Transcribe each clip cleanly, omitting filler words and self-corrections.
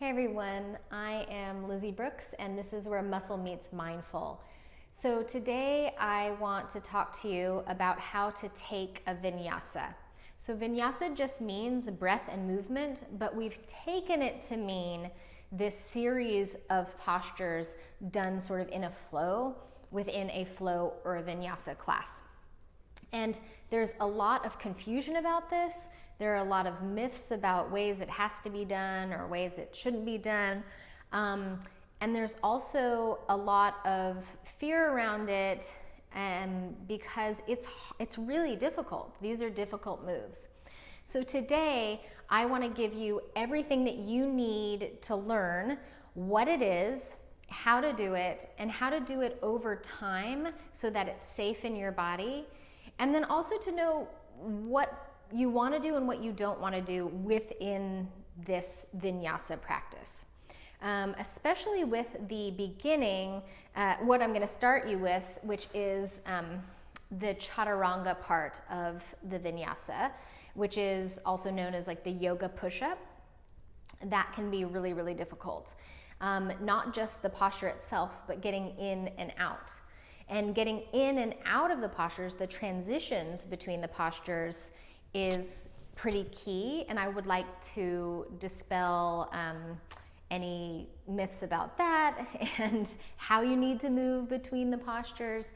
Hey everyone, I am Lizzie Brooks and this is where muscle meets mindful. So today I want to talk to you about how to take a vinyasa. So vinyasa just means breath and movement, but we've taken it to mean this series of postures done sort of in a flow within a flow or a vinyasa class. And there's a lot of confusion about this. There are a lot of myths about ways it has to be done or ways it shouldn't be done. And there's also a lot of fear around it because it's really difficult. These are difficult moves. So today, I want to give you everything that you need to learn what it is, how to do it, and how to do it over time so that it's safe in your body. And then also to know what you want to do and what you don't want to do within this vinyasa practice. Especially with the beginning, what I'm going to start you with, which is the Chaturanga part of the vinyasa, which is also known as like the yoga push-up. That can be really, really difficult. Not just the posture itself, but getting in and out. And getting in and out of the postures, the transitions between the postures is pretty key, and I would like to dispel any myths about that and how you need to move between the postures,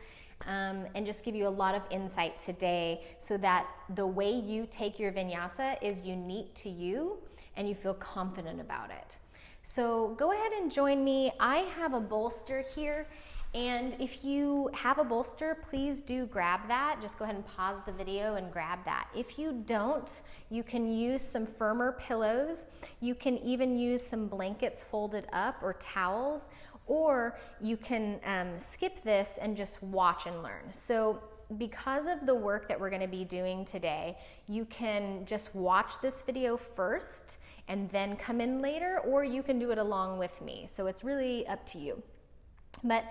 and just give you a lot of insight today so that the way you take your vinyasa is unique to you and you feel confident about it. So go ahead and join me. I have a bolster here. And if you have a bolster, please do grab that. Just go ahead and pause the video and grab that. If you don't, you can use some firmer pillows. You can even use some blankets folded up or towels, or you can skip this and just watch and learn. So because of the work that we're going to be doing today, you can just watch this video first and then come in later, or you can do it along with me. So it's really up to you. But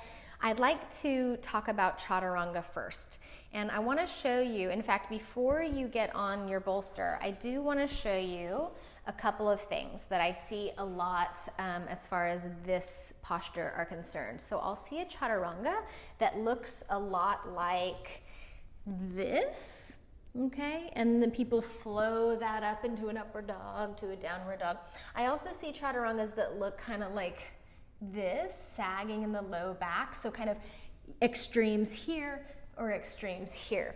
I'd like to talk about Chaturanga first. And I want to show you, in fact, before you get on your bolster, I do want to show you a couple of things that I see a lot as far as this posture are concerned. So I'll see a Chaturanga that looks a lot like this, okay? And then people flow that up into an upward dog to a downward dog. I also see Chaturangas that look kind of like this, sagging in the low back, so kind of extremes here or extremes here.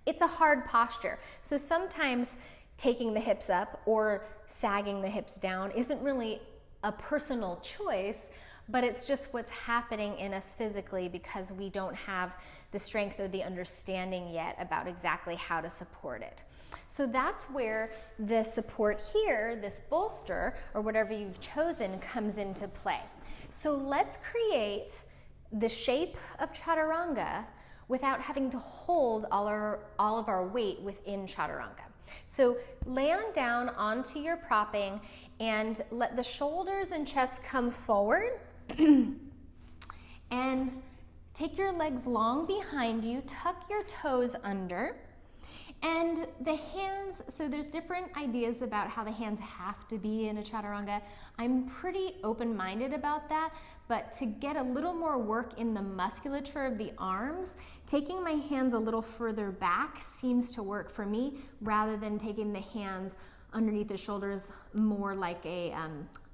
It's a hard posture, so sometimes taking the hips up or sagging the hips down isn't really a personal choice, but it's just what's happening in us physically because we don't have the strength or the understanding yet about exactly how to support it. So that's where the support here, this bolster, or whatever you've chosen, comes into play. So let's create the shape of Chaturanga without having to hold all of our weight within Chaturanga. So lay on down onto your propping and let the shoulders and chest come forward and take your legs long behind you, tuck your toes under. And the hands, so there's different ideas about how the hands have to be in a Chaturanga. I'm pretty open-minded about that, but to get a little more work in the musculature of the arms, taking my hands a little further back seems to work for me rather than taking the hands underneath the shoulders more like a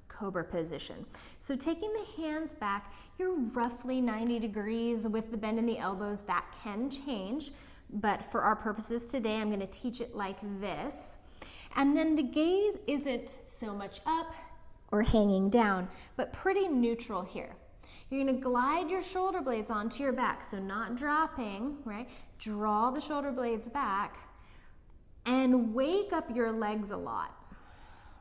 Cobra position. So taking the hands back, you're roughly 90 degrees with the bend in the elbows. That can change. But for our purposes today, I'm going to teach it like this. And then the gaze isn't so much up or hanging down, but pretty neutral here. You're going to glide your shoulder blades onto your back, so not dropping, right? Draw the shoulder blades back and wake up your legs a lot.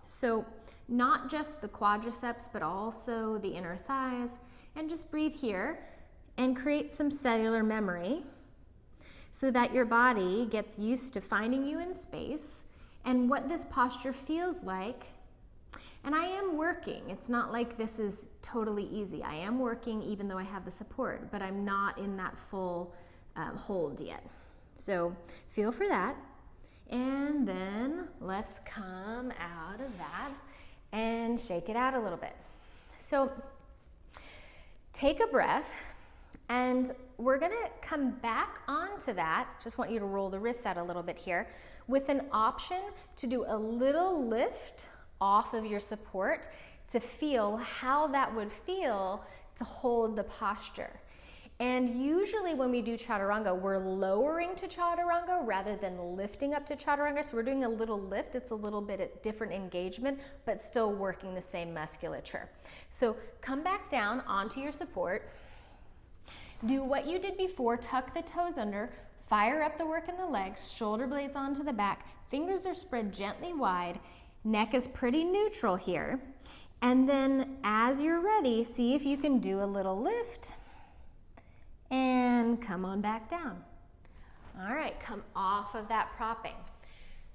So not just the quadriceps, but also the inner thighs. And just breathe here and create some cellular memory, so that your body gets used to finding you in space and what this posture feels like. And I am working. It's not like this is totally easy. I am working even though I have the support, but I'm not in that full hold yet. So feel for that. And then let's come out of that and shake it out a little bit. So take a breath, and we're gonna come back onto that. Just want you to roll the wrists out a little bit here with an option to do a little lift off of your support to feel how that would feel to hold the posture. And usually when we do Chaturanga, we're lowering to Chaturanga rather than lifting up to Chaturanga. So we're doing a little lift. It's a little bit at different engagement, but still working the same musculature. So come back down onto your support. Do what you did before, tuck the toes under, fire up the work in the legs, shoulder blades onto the back, fingers are spread gently wide, neck is pretty neutral here. And then as you're ready, see if you can do a little lift and come on back down. All right, come off of that propping.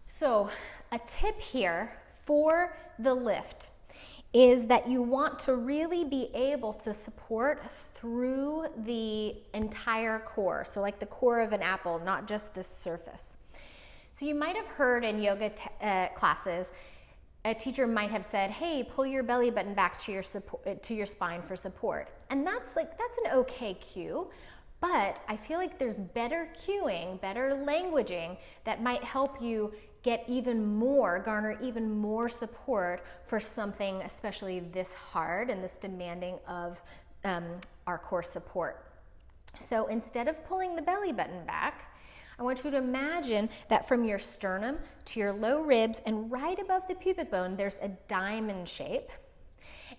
So a tip here for the lift is that you want to really be able to support through the entire core. So like the core of an apple, not just this surface. So you might have heard in yoga classes, a teacher might have said, hey, pull your belly button back to your spine for support. And that's an okay cue, but I feel like there's better cueing, better languaging that might help you get garner even more support for something especially this hard and this demanding of our core support. So instead of pulling the belly button back, I want you to imagine that from your sternum to your low ribs and right above the pubic bone, there's a diamond shape.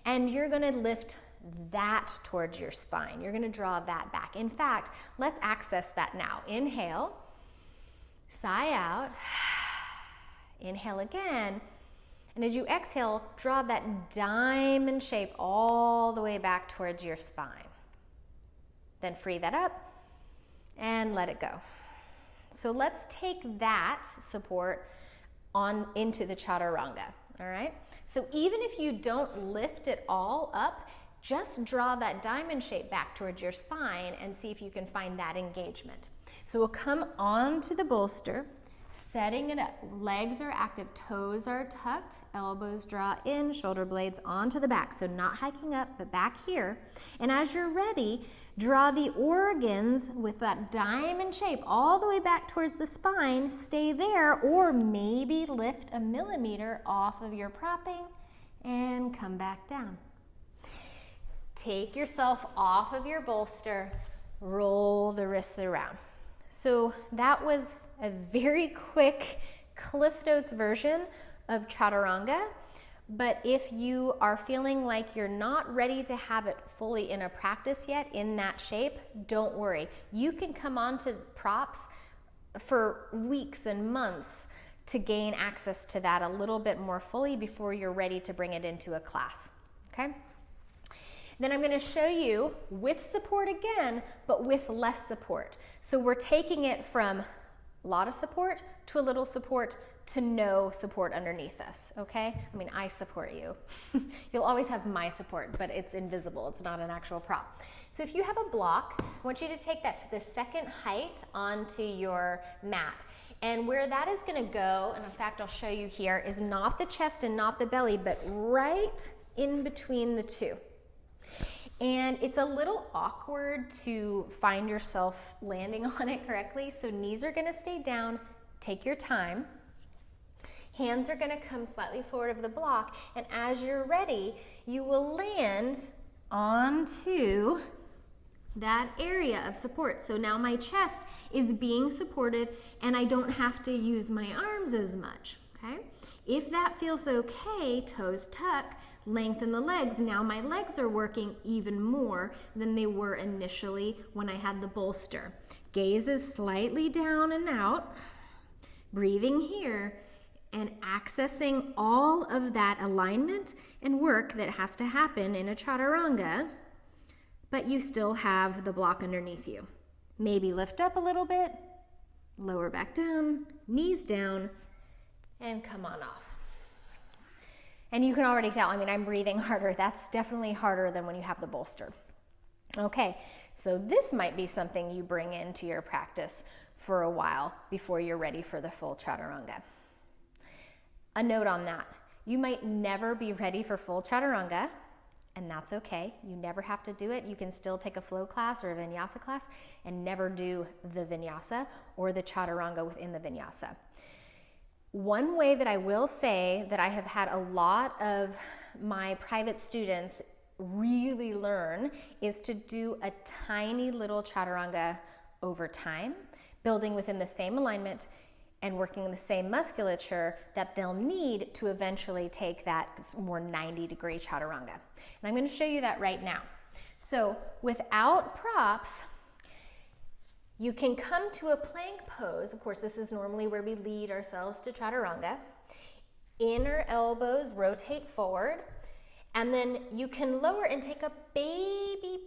And you're gonna lift that towards your spine. You're gonna draw that back. In fact, let's access that now. Inhale, sigh out, inhale again. And as you exhale, draw that diamond shape all the way back towards your spine. Then free that up and let it go. So let's take that support on into the Chaturanga, all right? So even if you don't lift it all up, just draw that diamond shape back towards your spine and see if you can find that engagement. So we'll come onto the bolster, setting it up. Legs are active, toes are tucked, elbows draw in, shoulder blades onto the back. So not hiking up, but back here. And as you're ready, draw the organs with that diamond shape all the way back towards the spine. Stay there, or maybe lift a millimeter off of your propping and come back down. Take yourself off of your bolster, roll the wrists around. So that was a very quick Cliff Notes version of Chaturanga, but if you are feeling like you're not ready to have it fully in a practice yet in that shape, don't worry. You can come onto props for weeks and months to gain access to that a little bit more fully before you're ready to bring it into a class, okay? Then I'm going to show you with support again, but with less support. So we're taking it from a lot of support to a little support to no support underneath us, okay? I mean, I support you. You'll always have my support, but it's invisible. It's not an actual prop. So if you have a block, I want you to take that to the second height onto your mat. And where that is going to go, and in fact, I'll show you here, is not the chest and not the belly, but right in between the two. And it's a little awkward to find yourself landing on it correctly. So knees are gonna stay down, take your time. Hands are gonna come slightly forward of the block. And as you're ready, you will land onto that area of support. So now my chest is being supported and I don't have to use my arms as much, okay? If that feels okay, toes tuck, lengthen the legs. Now my legs are working even more than they were initially when I had the bolster. Gaze is slightly down and out, breathing here and accessing all of that alignment and work that has to happen in a Chaturanga, but you still have the block underneath you. Maybe lift up a little bit, lower back down, knees down, and come on off. And you can already tell, I mean, I'm breathing harder. That's definitely harder than when you have the bolster. Okay, so this might be something you bring into your practice for a while before you're ready for the full Chaturanga. A note on that, you might never be ready for full Chaturanga, and that's okay. You never have to do it. You can still take a flow class or a Vinyasa class and never do the Vinyasa or the Chaturanga within the Vinyasa. One way that I will say that I have had a lot of my private students really learn is to do a tiny little Chaturanga over time, building within the same alignment and working the same musculature that they'll need to eventually take that more 90-degree Chaturanga. And I'm going to show you that right now. So without props, you can come to a plank pose. Of course, this is normally where we lead ourselves to Chaturanga. Inner elbows rotate forward, and then you can lower and take a baby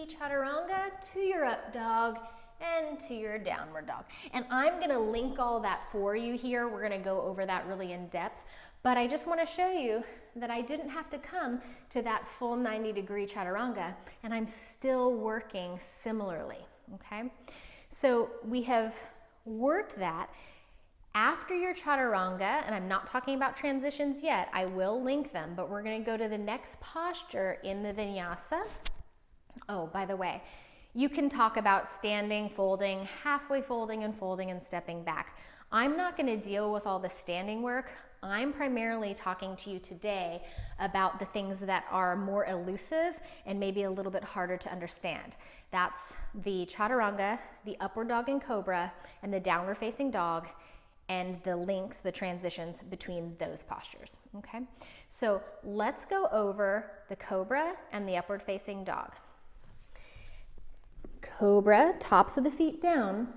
Chaturanga to your up dog and to your downward dog. And I'm gonna link all that for you here. We're gonna go over that really in depth, but I just wanna show you that I didn't have to come to that full 90-degree Chaturanga, and I'm still working similarly, okay? So we have worked that. After your Chaturanga, and I'm not talking about transitions yet, I will link them, but we're gonna go to the next posture in the Vinyasa. Oh, by the way, you can talk about standing, folding, halfway folding and stepping back. I'm not going to deal with all the standing work. I'm primarily talking to you today about the things that are more elusive and maybe a little bit harder to understand. That's the Chaturanga, the upward dog and Cobra, and the downward facing dog, and the links, the transitions between those postures, okay? So let's go over the Cobra and the upward facing dog. Cobra, tops of the feet down,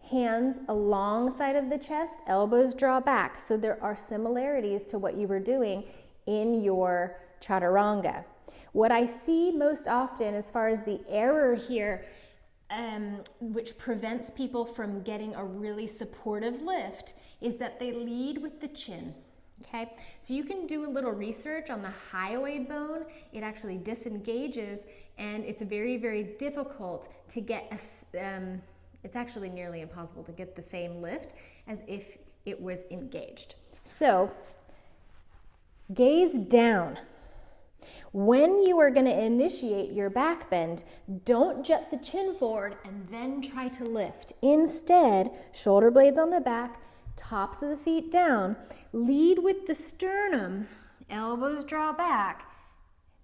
hands alongside of the chest, elbows draw back. So there are similarities to what you were doing in your Chaturanga. What I see most often as far as the error here, which prevents people from getting a really supportive lift, is that they lead with the chin. Okay, so you can do a little research on the hyoid bone. It actually disengages, and it's very, very difficult to get it's actually nearly impossible to get the same lift as if it was engaged. So gaze down. When you are going to initiate your back bend, don't jet the chin forward and then try to lift. Instead, shoulder blades on the back, tops of the feet down, lead with the sternum, elbows draw back,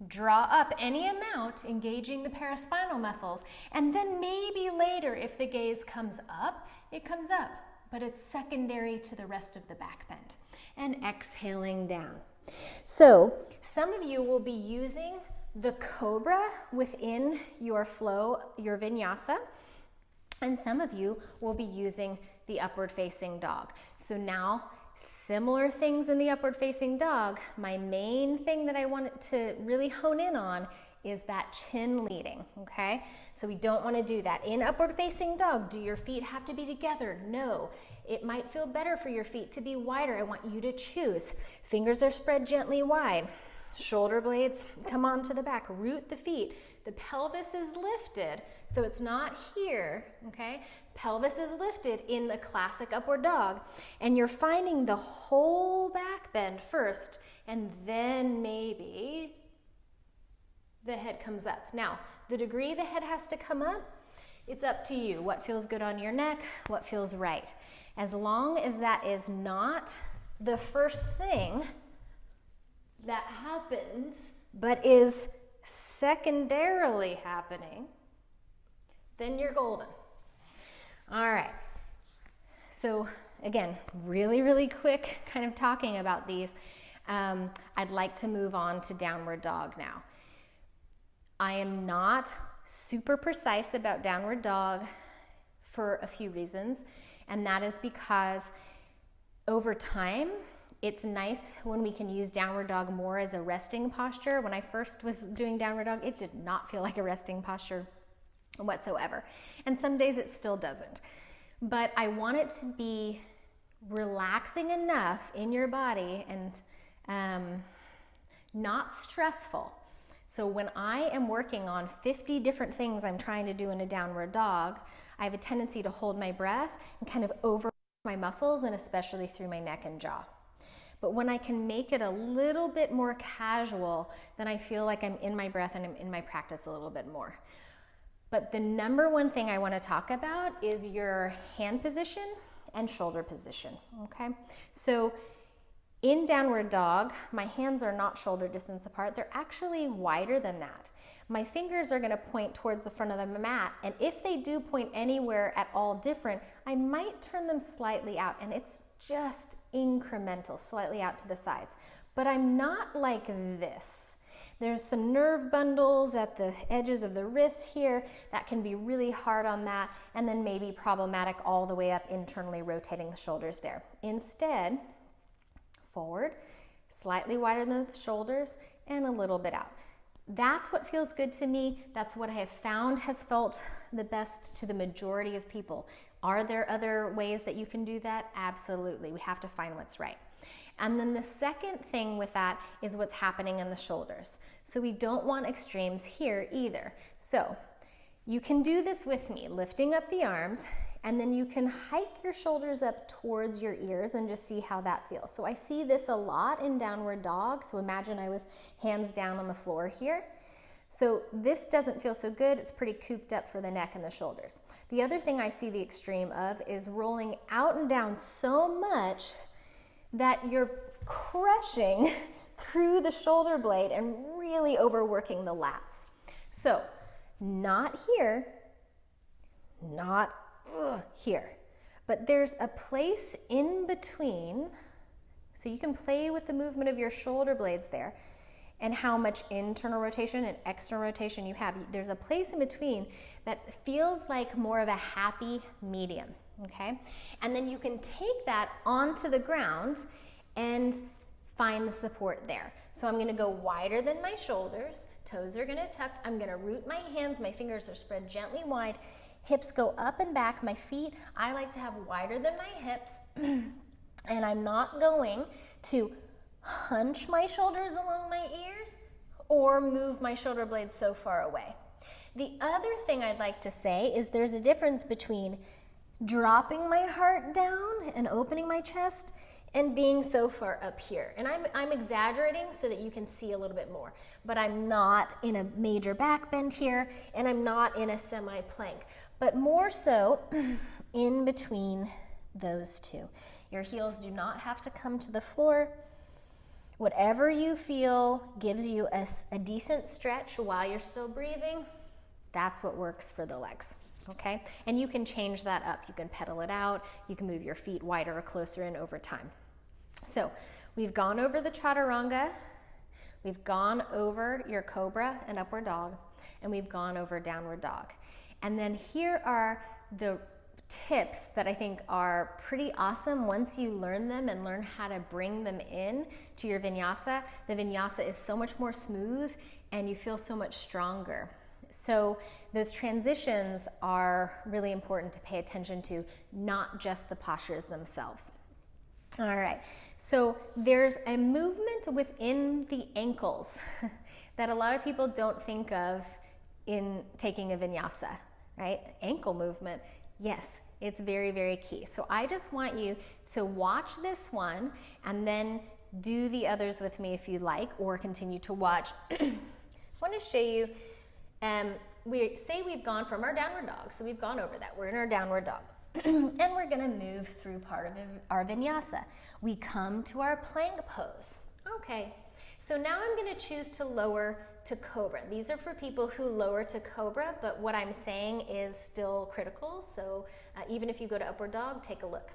draw up any amount, engaging the paraspinal muscles, and then maybe later, if the gaze comes up, it comes up, but it's secondary to the rest of the back bend. And exhaling down. So some of you will be using the Cobra within your flow, your Vinyasa, and some of you will be using the upward facing dog. So now, similar things in the upward facing dog. My main thing that I wanted to really hone in on is that chin leading, okay? So we don't want to do that. In upward facing dog, do your feet have to be together? No. It might feel better for your feet to be wider. I want you to choose. Fingers are spread gently wide. Shoulder blades come onto the back. Root the feet. The pelvis is lifted, so it's not here, okay? Pelvis is lifted in the classic upward dog, and you're finding the whole back bend first, and then maybe the head comes up. Now, the degree the head has to come up, it's up to you. What feels good on your neck, what feels right. As long as that is not the first thing that happens, but is secondarily happening, then you're golden. All right. So again, really, really quick kind of talking about these. I'd like to move on to downward dog now. I am not super precise about downward dog for a few reasons, and that is because over time, it's nice when we can use downward dog more as a resting posture. When I first was doing downward dog, it did not feel like a resting posture whatsoever. And some days it still doesn't. But I want it to be relaxing enough in your body and not stressful. So when I am working on 50 different things I'm trying to do in a downward dog, I have a tendency to hold my breath and kind of over my muscles, and especially through my neck and jaw. But when I can make it a little bit more casual, then I feel like I'm in my breath and I'm in my practice a little bit more. But the number one thing I want to talk about is your hand position and shoulder position, okay? So in downward dog, my hands are not shoulder distance apart. They're actually wider than that. My fingers are going to point towards the front of the mat, and if they do point anywhere at all different, I might turn them slightly out, and it's just incremental, slightly out to the sides. But I'm not like this. There's some nerve bundles at the edges of the wrists here that can be really hard on that, and then maybe problematic all the way up internally rotating the shoulders there. Instead, forward, slightly wider than the shoulders, and a little bit out. That's what feels good to me. That's what I have found has felt the best to the majority of people. Are there other ways that you can do that? Absolutely. We have to find what's right. And then the second thing with that is what's happening in the shoulders. So we don't want extremes here either. So you can do this with me, lifting up the arms, and then you can hike your shoulders up towards your ears and just see how that feels. So I see this a lot in downward dog. So imagine I was hands down on the floor here. So this doesn't feel so good. It's pretty cooped up for the neck and the shoulders. The other thing I see the extreme of is rolling out and down so much that you're crushing through the shoulder blade and really overworking the lats. So not here, not here, but there's a place in between, so you can play with the movement of your shoulder blades there and how much internal rotation and external rotation you have. There's a place in between that feels like more of a happy medium, okay? And then you can take that onto the ground and find the support there. So I'm gonna go wider than my shoulders, toes are gonna tuck, I'm gonna root my hands, my fingers are spread gently wide, hips go up and back, my feet, I like to have wider than my hips, and I'm not going to hunch my shoulders along my ears or move my shoulder blades so far away. The other thing I'd like to say is there's a difference between dropping my heart down and opening my chest and being so far up here. And I'm exaggerating so that you can see a little bit more, but I'm not in a major back bend here, and I'm not in a semi-plank, but more so in between those two. Your heels do not have to come to the floor. Whatever you feel gives you a decent stretch while you're still breathing, that's what works for the legs, okay? And you can change that up. You can pedal it out. You can move your feet wider or closer in over time. So we've gone over the Chaturanga, we've gone over your Cobra and upward dog, and we've gone over downward dog. And then here are the tips that I think are pretty awesome once you learn them and learn how to bring them in to your vinyasa. The vinyasa is so much more smooth and you feel so much stronger. So those transitions are really important to pay attention to, not just the postures themselves. All right, so there's a movement within the ankles that a lot of people don't think of in taking a vinyasa, right? Ankle movement, yes, it's very, very key. So I just want you to watch this one and then do the others with me if you like, or continue to watch. I want to show you, we say we've gone from our downward dog, so we've gone over that. We're in our downward dog. And we're going to move through part of our vinyasa. We come to our plank pose. Okay, so now I'm going to choose to lower to Cobra. These are for people who lower to Cobra, but what I'm saying is still critical, so even if you go to upward dog, take a look.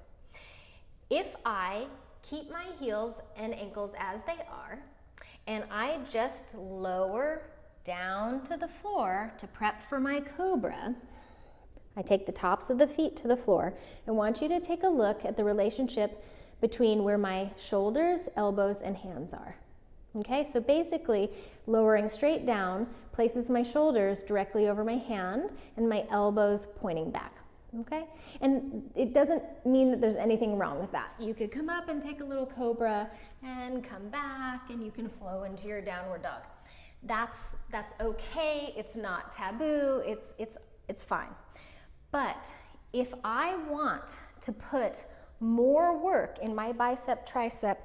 If I keep my heels and ankles as they are, and I just lower down to the floor to prep for my Cobra, I take the tops of the feet to the floor. I want you to take a look at the relationship between where my shoulders, elbows, and hands are. Okay, so basically lowering straight down places my shoulders directly over my hand and my elbows pointing back. Okay, and it doesn't mean that there's anything wrong with that. You could come up and take a little Cobra and come back, and you can flow into your downward dog. That's okay. It's not taboo. It's fine. But if I want to put more work in my bicep, tricep,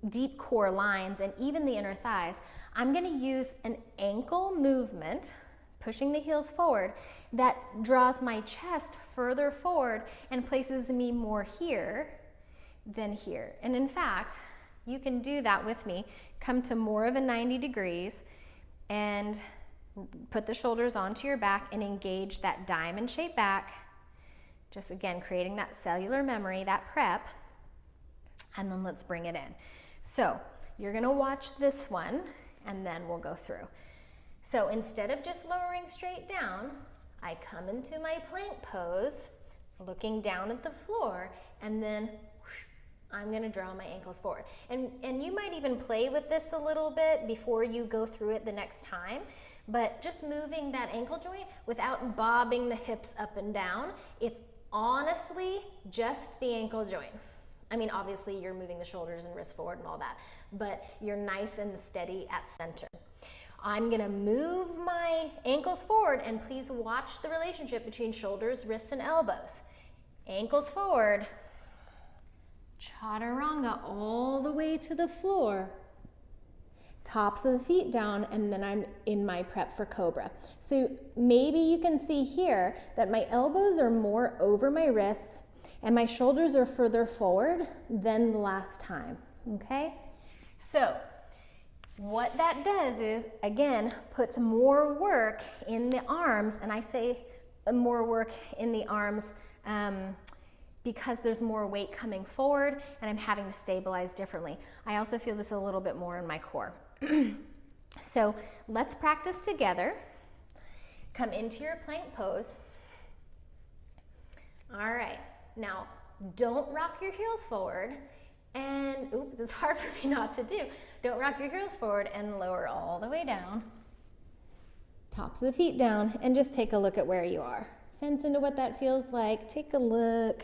deep core lines, and even the inner thighs, I'm going to use an ankle movement, pushing the heels forward, that draws my chest further forward and places me more here than here. And in fact, you can do that with me. Come to more of a 90 degrees and put the shoulders onto your back and engage that diamond shaped back. Just again, creating that cellular memory, that prep, and then let's bring it in. So you're gonna watch this one and then we'll go through. So instead of just lowering straight down, I come into my plank pose, looking down at the floor, and then I'm gonna draw my ankles forward. And you might even play with this a little bit before you go through it the next time, but just moving that ankle joint without bobbing the hips up and down, it's honestly just the ankle joint. I mean, obviously you're moving the shoulders and wrists forward and all that, but you're nice and steady at center. I'm gonna move my ankles forward, and please watch the relationship between shoulders, wrists, and elbows. Ankles forward, Chaturanga all the way to the floor, tops of the feet down, and then I'm in my prep for Cobra. So maybe you can see here that my elbows are more over my wrists and my shoulders are further forward than the last time, okay? So what that does is, again, puts more work in the arms, and I say more work in the arms because there's more weight coming forward and I'm having to stabilize differently. I also feel this a little bit more in my core. So let's practice together. Come into your plank pose. All right, now don't rock your heels forward, and oops, it's hard for me not to do. Don't rock your heels forward and lower all the way down. Tops of the feet down, and just take a look at where you are. Sense into what that feels like. Take a look.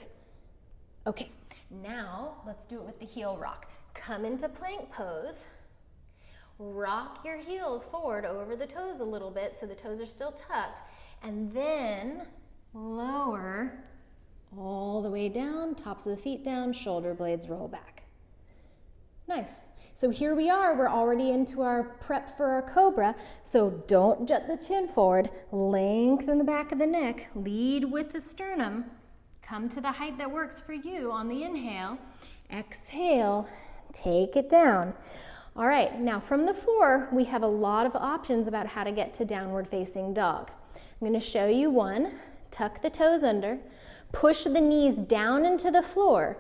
Okay, now let's do it with the heel rock. Come into plank pose. Rock your heels forward over the toes a little bit so the toes are still tucked, and then lower all the way down, tops of the feet down, shoulder blades roll back. Nice. So here we are, we're already into our prep for our Cobra, so don't jut the chin forward, lengthen the back of the neck, lead with the sternum, come to the height that works for you on the inhale, exhale, take it down. All right, now from the floor, we have a lot of options about how to get to downward facing dog. I'm gonna show you one. Tuck the toes under, push the knees down into the floor,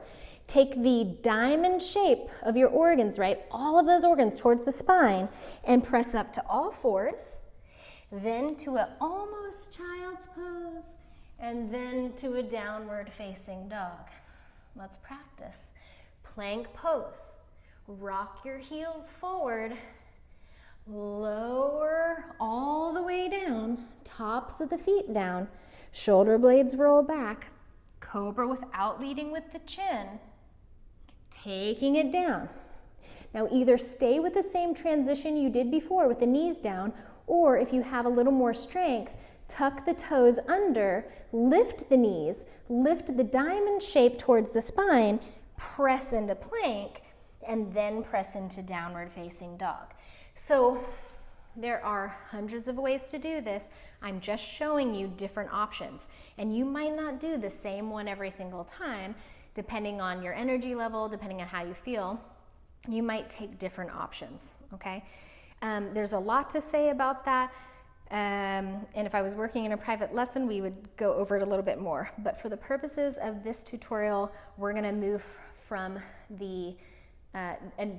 take the diamond shape of your organs, right? All of those organs towards the spine, and press up to all fours, then to an almost child's pose, and then to a downward facing dog. Let's practice. Plank pose. Rock your heels forward, lower all the way down, tops of the feet down, shoulder blades roll back, Cobra without leading with the chin, taking it down. Now either stay with the same transition you did before with the knees down, or if you have a little more strength, tuck the toes under, lift the knees, lift the diamond shape towards the spine, press into plank, and then press into downward facing dog. So there are hundreds of ways to do this. I'm just showing you different options, and you might not do the same one every single time, depending on your energy level, depending on how you feel. You might take different options, okay? There's a lot to say about that, and if I was working in a private lesson, we would go over it a little bit more. But for the purposes of this tutorial, we're gonna move from a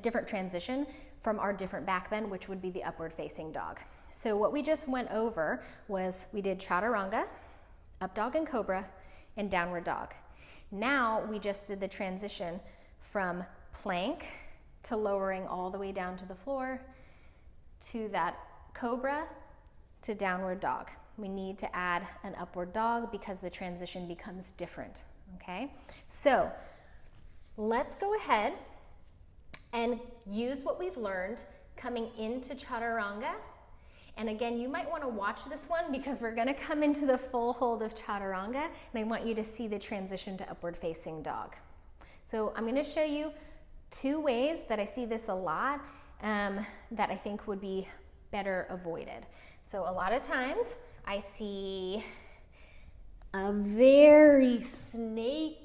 different transition from our different back bend, which would be the upward facing dog. So what we just went over was we did Chaturanga, up dog and Cobra, and downward dog. Now we just did the transition from plank to lowering all the way down to the floor to that Cobra to downward dog. We need to add an upward dog because the transition becomes different, okay? So let's go ahead and use what we've learned. coming into Chaturanga. And again, you might want to watch this one because we're going to come into the full hold of Chaturanga, and I want you to see the transition to upward facing dog. So I'm going to show you two ways that I see this a lot that I think would be better avoided. So a lot of times I see a very snaky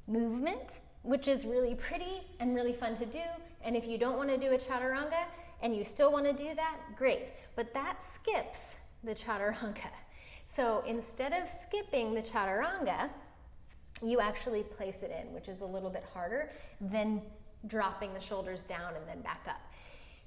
movement, which is really pretty and really fun to do. And if you don't want to do a Chaturanga and you still want to do that, great. But that skips the Chaturanga. So instead of skipping the Chaturanga, you actually place it in, which is a little bit harder than dropping the shoulders down and then back up.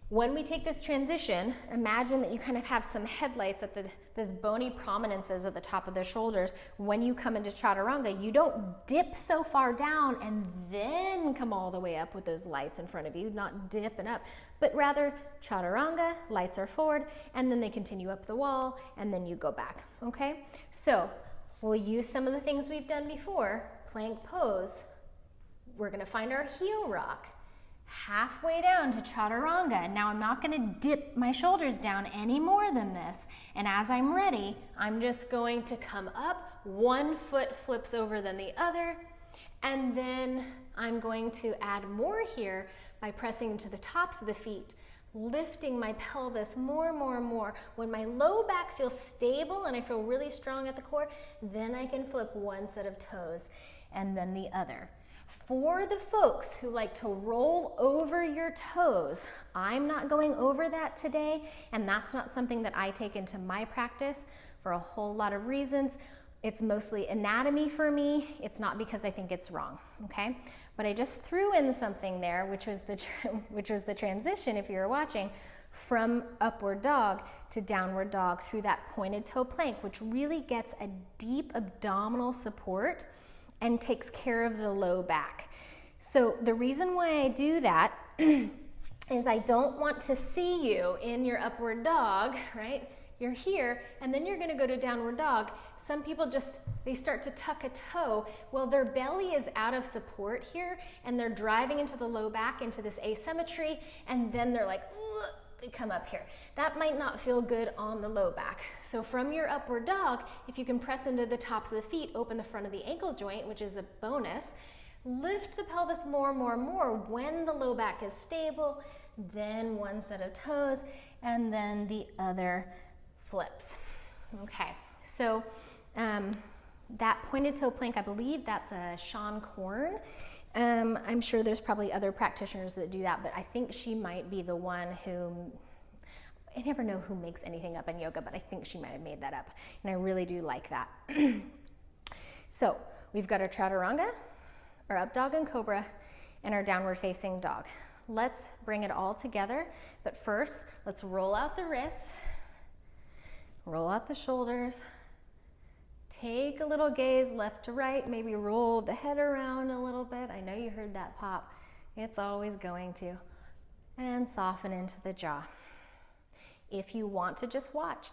When we take this transition, imagine that you kind of have some headlights at those bony prominences at the top of the shoulders. When you come into Chaturanga, you don't dip so far down and then come all the way up with those lights in front of you, not dip and up, but rather Chaturanga, lights are forward, and then they continue up the wall, and then you go back, okay? So we'll use some of the things we've done before, plank pose. We're gonna find our heel rock. Halfway down to Chaturanga. Now I'm not going to dip my shoulders down any more than this. And as I'm ready, I'm just going to come up. One foot flips over than the other. And then I'm going to add more here by pressing into the tops of the feet, lifting my pelvis more and more and more. When my low back feels stable and I feel really strong at the core, then I can flip one set of toes and then the other. For the folks who like to roll over your toes, I'm not going over that today, and that's not something that I take into my practice for a whole lot of reasons. It's mostly anatomy for me. It's not because I think it's wrong, okay? But I just threw in something there, which was the transition, if you were watching, from upward dog to downward dog through that pointed toe plank, which really gets a deep abdominal support and takes care of the low back. So the reason why I do that is I don't want to see you in your upward dog, right? You're here, and then you're gonna go to downward dog. Some people they start to tuck a toe. Well, their belly is out of support here, and they're driving into the low back, into this asymmetry, and then they're like, ugh, they come up here. That might not feel good on the low back. So from your upward dog, if you can press into the tops of the feet, open the front of the ankle joint, which is a bonus, lift the pelvis more and more and more when the low back is stable, then one set of toes, and then the other flips. Okay, so that pointed toe plank, I believe that's a Sean Korn. I'm sure there's probably other practitioners that do that, but I think she might be the one who, I never know who makes anything up in yoga, but I think she might have made that up, and I really do like that. So we've got our Chaturanga, our up dog and Cobra, and our downward facing dog. Let's bring it all together, but first, let's roll out the wrists, roll out the shoulders, take a little gaze left to right, maybe roll the head around a little bit. I know you heard that pop. It's always going to. And soften into the jaw. If you want to just watch,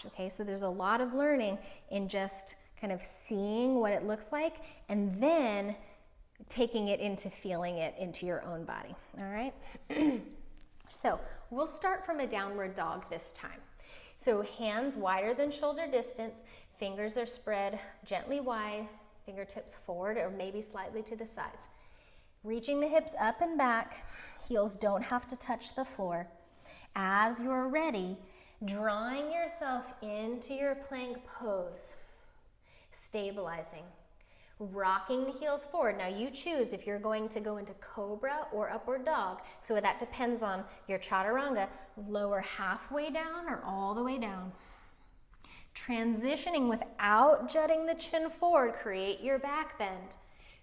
okay? So there's a lot of learning in just kind of seeing what it looks like and then taking it into feeling it into your own body, all right? So we'll start from a downward dog this time. So hands wider than shoulder distance, fingers are spread gently wide, fingertips forward or maybe slightly to the sides. Reaching the hips up and back, heels don't have to touch the floor. As you're ready, drawing yourself into your plank pose, stabilizing, rocking the heels forward. Now you choose if you're going to go into Cobra or upward dog. So that depends on your Chaturanga, lower halfway down or all the way down. Transitioning without jutting the chin forward, create your back bend.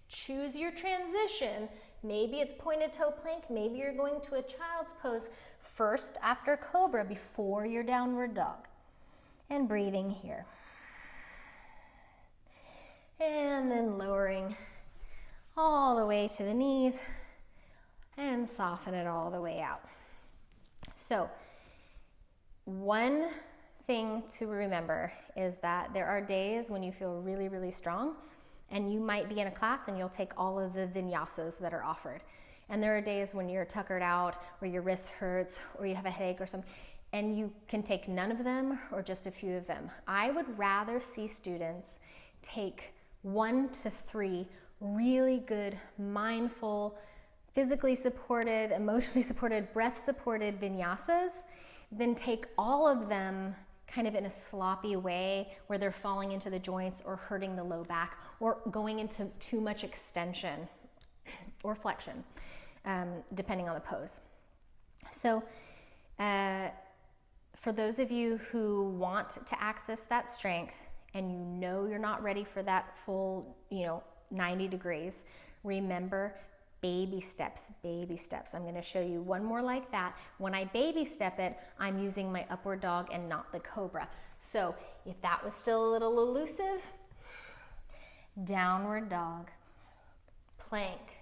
Choose your transition. Maybe it's pointed toe plank, maybe you're going to a child's pose first after Cobra before your downward dog. And breathing here. And then lowering all the way to the knees and soften it all the way out. So one thing to remember is that there are days when you feel really, really strong and you might be in a class and you'll take all of the vinyasas that are offered. And there are days when you're tuckered out, or your wrist hurts, or you have a headache or something, and you can take none of them or just a few of them. I would rather see students take 1 to 3 really good, mindful, physically supported, emotionally supported, breath supported vinyasas than take all of them kind of in a sloppy way where they're falling into the joints or hurting the low back or going into too much extension or flexion, depending on the pose. So for those of you who want to access that strength and you know you're not ready for that full, 90 degrees, remember baby steps, baby steps. I'm going to show you one more like that. When I baby step it, I'm using my upward dog and not the cobra. So if that was still a little elusive, downward dog, plank,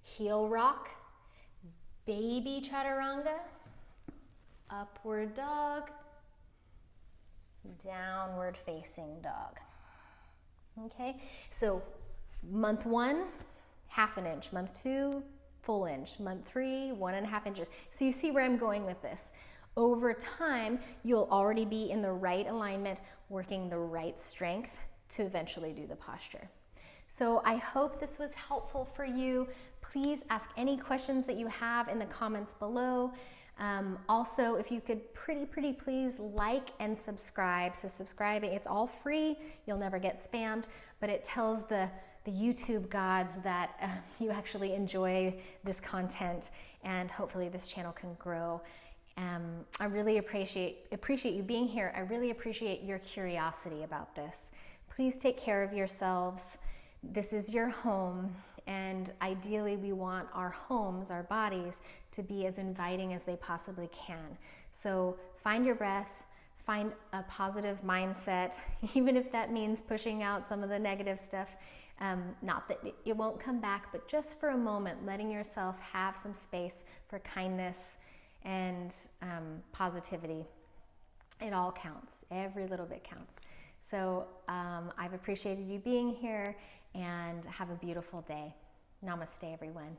heel rock, baby chaturanga, upward dog, downward facing dog. Okay, so month 1, half an inch, month 2, full inch, month 3, 1.5 inches. So you see where I'm going with this. Over time, you'll already be in the right alignment, working the right strength to eventually do the posture. So I hope this was helpful for you. Please ask any questions that you have in the comments below. Also, if you could pretty please like and subscribe. So subscribing, it's all free. You'll never get spammed, but it tells the YouTube gods that you actually enjoy this content, and hopefully this channel can grow. I really appreciate you being here. I really appreciate your curiosity about this. Please take care of yourselves. This is your home, and ideally we want our homes, our bodies, to be as inviting as they possibly can. So find your breath, find a positive mindset, even if that means pushing out some of the negative stuff. Not that it won't come back, but just for a moment, letting yourself have some space for kindness and positivity. It all counts. Every little bit counts. So I've appreciated you being here, and have a beautiful day. Namaste, everyone.